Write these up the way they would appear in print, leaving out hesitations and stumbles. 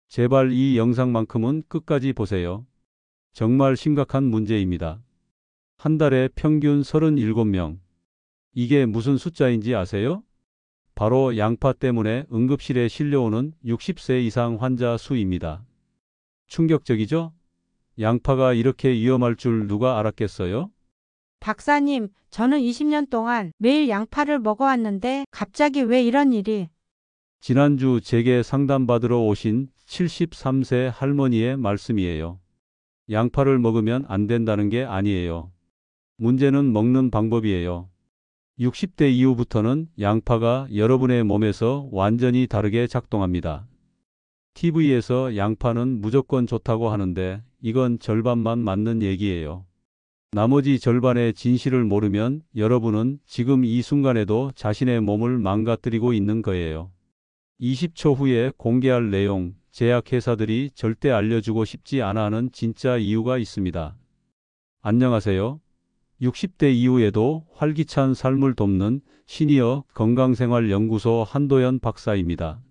제발 이 영상만큼은 끝까지 보세요. 정말 심각한 문제입니다. 한 달에 평균 37명. 이게 무슨 숫자인지 아세요? 바로 양파 때문에 응급실에 실려오는 60세 이상 환자 수입니다. 충격적이죠? 양파가 이렇게 위험할 줄 누가 알았겠어요? 박사님, 저는 20년 동안 매일 양파를 먹어왔는데 갑자기 왜 이런 일이? 지난주 제게 상담받으러 오신 73세 할머니의 말씀이에요. 양파를 먹으면 안 된다는 게 아니에요. 문제는 먹는 방법이에요. 60대 이후부터는 양파가 여러분의 몸에서 완전히 다르게 작동합니다. TV에서 양파는 무조건 좋다고 하는데 이건 절반만 맞는 얘기예요. 나머지 절반의 진실을 모르면 여러분은 지금 이 순간에도 자신의 몸을 망가뜨리고 있는 거예요. 20초 후에 공개할 내용, 제약회사들이 절대 알려주고 싶지 않아 하는 진짜 이유가 있습니다. 안녕하세요. 60대 이후에도 활기찬 삶을 돕는 시니어 건강생활연구소 한도연 박사입니다.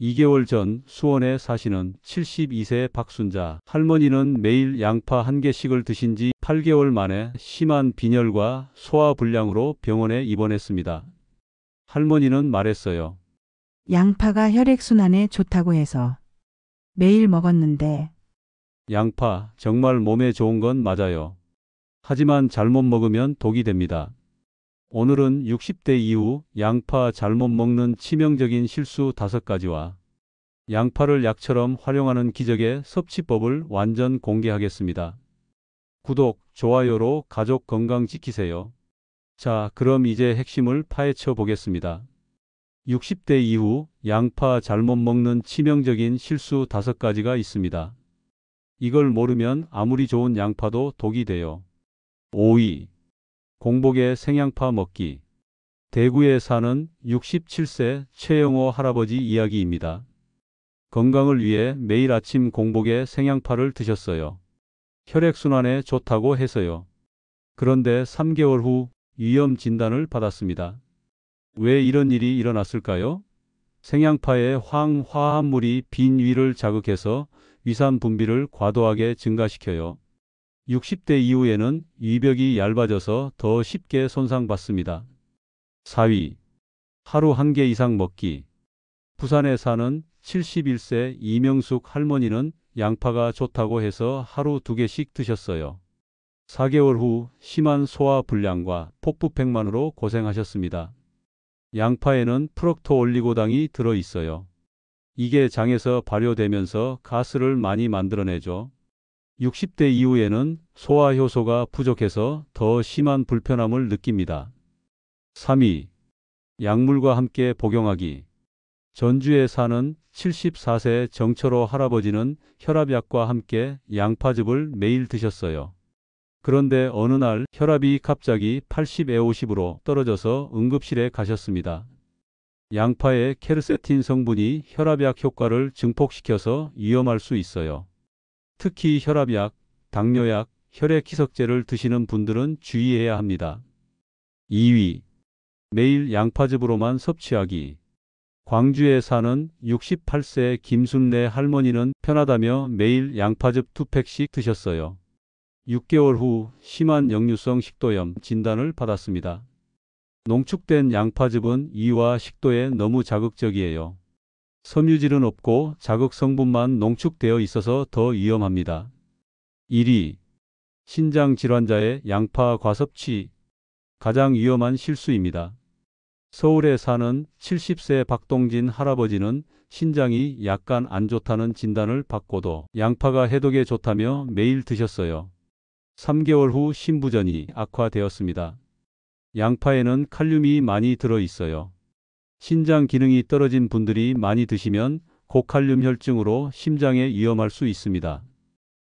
2개월 전 수원에 사시는 72세 박순자 할머니는 매일 양파 한 개씩을 드신 지 8개월 만에 심한 빈혈과 소화불량으로 병원에 입원했습니다. 할머니는 말했어요. 양파가 혈액순환에 좋다고 해서 매일 먹었는데 양파 정말 몸에 좋은 건 맞아요. 하지만 잘못 먹으면 독이 됩니다. 오늘은 60대 이후 양파 잘못 먹는 치명적인 실수 5가지와 양파를 약처럼 활용하는 기적의 섭취법을 완전 공개하겠습니다. 구독, 좋아요로 가족 건강 지키세요. 자, 그럼 이제 핵심을 파헤쳐 보겠습니다. 60대 이후 양파 잘못 먹는 치명적인 실수 5가지가 있습니다. 이걸 모르면 아무리 좋은 양파도 독이 돼요. 5위. 공복에 생양파 먹기. 대구에 사는 67세 최영호 할아버지 이야기입니다. 건강을 위해 매일 아침 공복에 생양파를 드셨어요. 혈액순환에 좋다고 해서요. 그런데 3개월 후 위염 진단을 받았습니다. 왜 이런 일이 일어났을까요? 생양파의 황화합물이 빈 위를 자극해서 위산 분비를 과도하게 증가시켜요. 60대 이후에는 위벽이 얇아져서 더 쉽게 손상받습니다. 4위. 하루 1개 이상 먹기. 부산에 사는 71세 이명숙 할머니는 양파가 좋다고 해서 하루 2개씩 드셨어요. 4개월 후 심한 소화불량과 폭부팩만으로 고생하셨습니다. 양파에는 프록토올리고당이 들어있어요. 이게 장에서 발효되면서 가스를 많이 만들어내죠. 60대 이후에는 소화효소가 부족해서 더 심한 불편함을 느낍니다. 3위. 약물과 함께 복용하기. 전주에 사는 74세 정철호 할아버지는 혈압약과 함께 양파즙을 매일 드셨어요. 그런데 어느 날 혈압이 갑자기 80/50으로 떨어져서 응급실에 가셨습니다. 양파의 케르세틴 성분이 혈압약 효과를 증폭시켜서 위험할 수 있어요. 특히 혈압약, 당뇨약, 혈액희석제를 드시는 분들은 주의해야 합니다. 2위. 매일 양파즙으로만 섭취하기. 광주에 사는 68세 김순례 할머니는 편하다며 매일 양파즙 2팩씩 드셨어요. 6개월 후 심한 역류성 식도염 진단을 받았습니다. 농축된 양파즙은 이와 식도에 너무 자극적이에요. 섬유질은 없고 자극 성분만 농축되어 있어서 더 위험합니다. 1위. 신장 질환자의 양파 과섭취. 가장 위험한 실수입니다. 서울에 사는 70세 박동진 할아버지는 신장이 약간 안 좋다는 진단을 받고도 양파가 해독에 좋다며 매일 드셨어요. 3개월 후 신부전이 악화되었습니다. 양파에는 칼륨이 많이 들어 있어요. 신장 기능이 떨어진 분들이 많이 드시면 고칼륨 혈증으로 심장에 위험할 수 있습니다.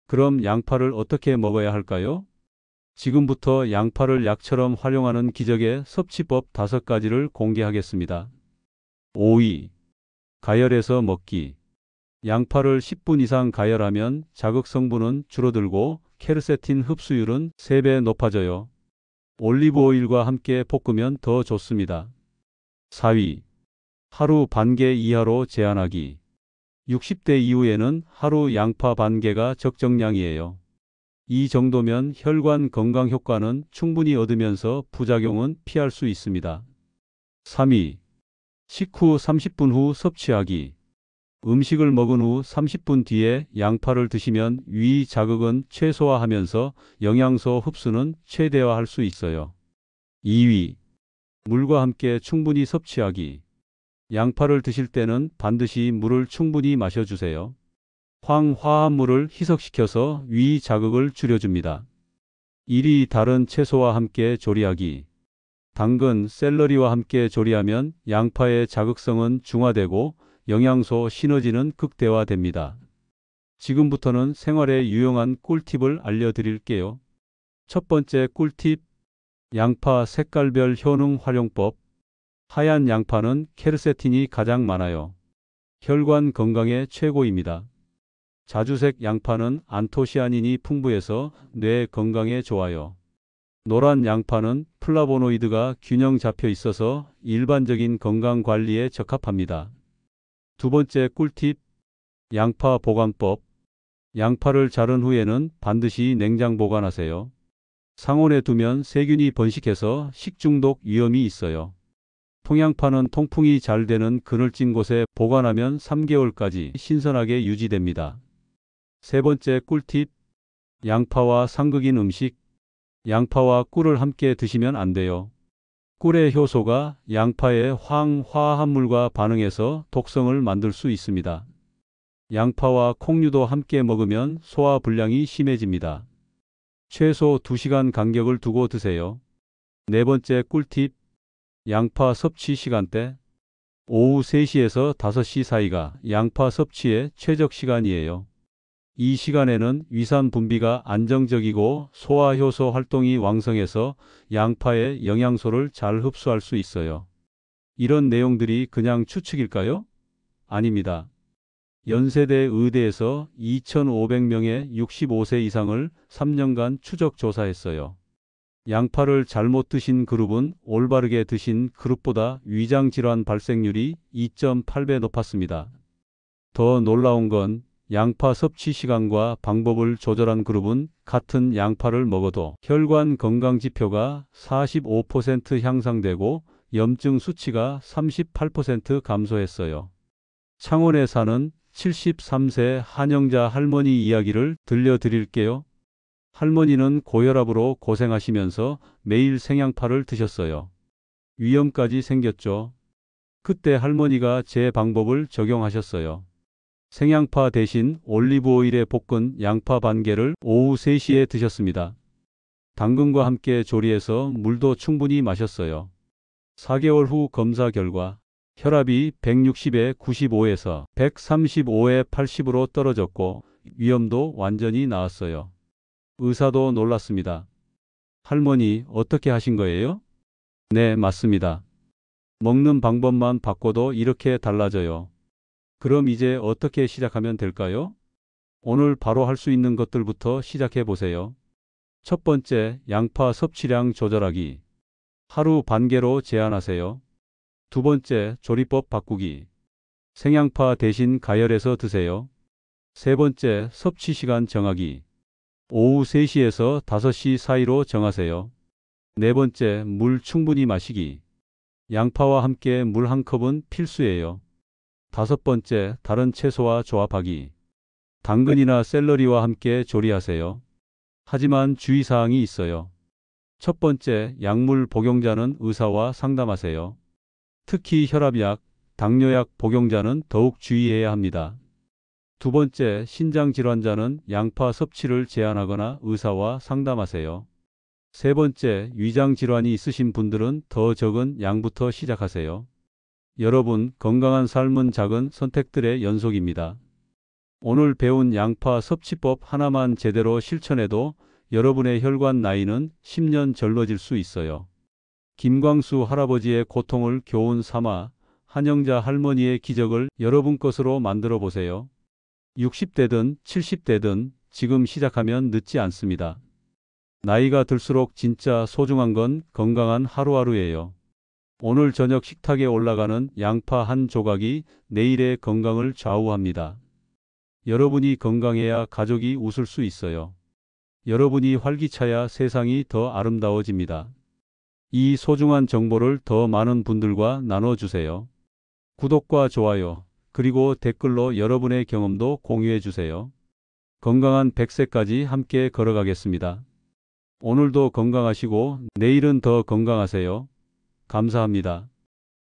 그럼 양파를 어떻게 먹어야 할까요? 지금부터 양파를 약처럼 활용하는 기적의 섭취법 5가지를 공개하겠습니다. 5위. 가열해서 먹기. 양파를 10분 이상 가열하면 자극 성분은 줄어들고 케르세틴 흡수율은 3배 높아져요. 올리브 오일과 함께 볶으면 더 좋습니다. 4위. 하루 1개 이하로 제한하기. 60대 이후에는 하루 양파 반 개가 적정량이에요. 이 정도면 혈관 건강 효과는 충분히 얻으면서 부작용은 피할 수 있습니다. 3위. 식후 30분 후 섭취하기. 음식을 먹은 후 30분 뒤에 양파를 드시면 위 자극은 최소화하면서 영양소 흡수는 최대화할 수 있어요. 2위. 물과 함께 충분히 섭취하기. 양파를 드실 때는 반드시 물을 충분히 마셔주세요. 황화합물을 희석시켜서 위 자극을 줄여줍니다. 1위. 다른 채소와 함께 조리하기. 당근, 샐러리와 함께 조리하면 양파의 자극성은 중화되고 영양소 시너지는 극대화됩니다. 지금부터는 생활에 유용한 꿀팁을 알려드릴게요. 첫 번째 꿀팁. 양파 색깔별 효능 활용법. 하얀 양파는 케르세틴이 가장 많아요. 혈관 건강에 최고입니다. 자주색 양파는 안토시아닌이 풍부해서 뇌 건강에 좋아요. 노란 양파는 플라보노이드가 균형 잡혀 있어서 일반적인 건강 관리에 적합합니다. 두 번째 꿀팁. 양파 보관법. 양파를 자른 후에는 반드시 냉장 보관하세요. 상온에 두면 세균이 번식해서 식중독 위험이 있어요. 통양파는 통풍이 잘 되는 그늘진 곳에 보관하면 3개월까지 신선하게 유지됩니다. 세 번째 꿀팁. 양파와 상극인 음식. 양파와 꿀을 함께 드시면 안 돼요. 꿀의 효소가 양파의 황화합물과 반응해서 독성을 만들 수 있습니다. 양파와 콩류도 함께 먹으면 소화불량이 심해집니다. 최소 2시간 간격을 두고 드세요. 네 번째 꿀팁. 양파 섭취 시간대. 오후 3시에서 5시 사이가 양파 섭취의 최적 시간이에요. 이 시간에는 위산 분비가 안정적이고 소화효소 활동이 왕성해서 양파의 영양소를 잘 흡수할 수 있어요. 이런 내용들이 그냥 추측일까요? 아닙니다. 연세대 의대에서 2,500명의 65세 이상을 3년간 추적 조사했어요. 양파를 잘못 드신 그룹은 올바르게 드신 그룹보다 위장질환 발생률이 2.8배 높았습니다. 더 놀라운 건 양파 섭취 시간과 방법을 조절한 그룹은 같은 양파를 먹어도 혈관 건강 지표가 45% 향상되고 염증 수치가 38% 감소했어요. 창원에 사는 73세 한영자 할머니 이야기를 들려드릴게요. 할머니는 고혈압으로 고생하시면서 매일 생양파를 드셨어요. 위염까지 생겼죠. 그때 할머니가 제 방법을 적용하셨어요. 생양파 대신 올리브오일에 볶은 양파 반 개를 오후 3시에 드셨습니다. 당근과 함께 조리해서 물도 충분히 마셨어요. 4개월 후 검사 결과 혈압이 160에 95에서 135에 80으로 떨어졌고 위염도 완전히 나았어요. 의사도 놀랐습니다. 할머니, 어떻게 하신 거예요? 네, 맞습니다. 먹는 방법만 바꿔도 이렇게 달라져요. 그럼 이제 어떻게 시작하면 될까요? 오늘 바로 할 수 있는 것들부터 시작해 보세요. 첫 번째, 양파 섭취량 조절하기. 하루 반 개로 제한하세요. 두 번째, 조리법 바꾸기. 생양파 대신 가열해서 드세요. 세 번째, 섭취 시간 정하기. 오후 3시에서 5시 사이로 정하세요. 네 번째, 물 충분히 마시기. 양파와 함께 물 한 컵은 필수예요. 다섯 번째, 다른 채소와 조합하기. 당근이나 샐러리와 함께 조리하세요. 하지만 주의사항이 있어요. 첫 번째, 약물 복용자는 의사와 상담하세요. 특히 혈압약, 당뇨약 복용자는 더욱 주의해야 합니다. 두 번째, 신장질환자는 양파 섭취를 제한하거나 의사와 상담하세요. 세 번째, 위장질환이 있으신 분들은 더 적은 양부터 시작하세요. 여러분, 건강한 삶은 작은 선택들의 연속입니다. 오늘 배운 양파 섭취법 하나만 제대로 실천해도 여러분의 혈관 나이는 10년 젊어질 수 있어요. 김광수 할아버지의 고통을 교훈 삼아 한영자 할머니의 기적을 여러분 것으로 만들어 보세요. 60대든 70대든 지금 시작하면 늦지 않습니다. 나이가 들수록 진짜 소중한 건 건강한 하루하루예요. 오늘 저녁 식탁에 올라가는 양파 한 조각이 내일의 건강을 좌우합니다. 여러분이 건강해야 가족이 웃을 수 있어요. 여러분이 활기차야 세상이 더 아름다워집니다. 이 소중한 정보를 더 많은 분들과 나눠주세요. 구독과 좋아요, 그리고 댓글로 여러분의 경험도 공유해 주세요. 건강한 100세까지 함께 걸어가겠습니다. 오늘도 건강하시고 내일은 더 건강하세요. 감사합니다.